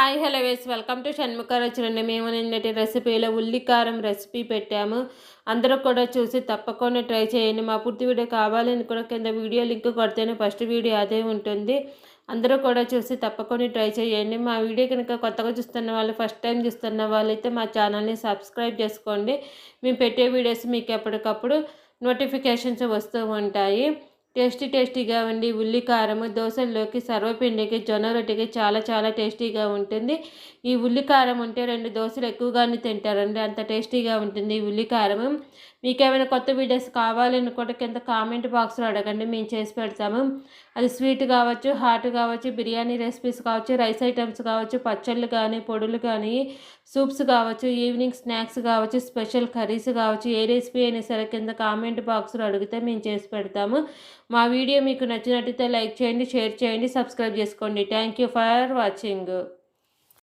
Hi hello వేస్ welcome to Shanmukha రుచులండి. మేము నిన్నటి రెసిపీలో ఉల్లికారం రెసిపీ పెట్టాము. అందరూ కూడా చూసి తప్పకుండా ట్రై చేయండి. మా పూర్తి వీడియో కావాలని కూడా కింద వీడియో లింక్ కొడితేనే ఫస్ట్ వీడియో అదే ఉంటుంది. అందరూ కూడా చూసి తప్పకుండా ట్రై చేయండి. మా వీడియో కనుక కొత్తగా చూస్తున్న వాళ్ళు, ఫస్ట్ టైం చూస్తున్న వాళ్ళైతే మా ఛానల్ని సబ్స్క్రైబ్ చేసుకోండి. మేము పెట్టే వీడియోస్ మీకు ఎప్పటికప్పుడు నోటిఫికేషన్స్ వస్తూ ఉంటాయి. టేస్టీగా ఉండి ఉల్లి కారము దోశల్లోకి, సర్వపిండికి, జొన్న రొట్టెకి చాలా చాలా టేస్టీగా ఉంటుంది. ఈ ఉల్లి కారం ఉంటే 2 దోశలు ఎక్కువగానే తింటారండి, అంత టేస్టీగా ఉంటుంది ఈ ఉల్లి కారము. మీకేమైనా కొత్త వీడియోస్ కావాలనుకుంటే కింద కామెంట్ బాక్స్లో అడగండి, మేము చేసి పెడతాము. అది స్వీట్ కావచ్చు, హాట్ కావచ్చు, బిర్యానీ రెసిపీస్ కావచ్చు, రైస్ ఐటమ్స్ కావచ్చు, పచ్చళ్ళు కానీ, పొడులు కానీ, సూప్స్ కావచ్చు, ఈవినింగ్ స్నాక్స్ కావచ్చు, స్పెషల్ కర్రీస్ కావచ్చు, ఏ రెసిపీ అయినా సరే కింద కామెంట్ బాక్స్లో అడిగితే మేము చేసి పెడతాము. మా వీడియో మీకు నచ్చినట్టయితే లైక్ చేయండి, షేర్ చేయండి, సబ్స్క్రైబ్ చేసుకోండి. Thank you for watching.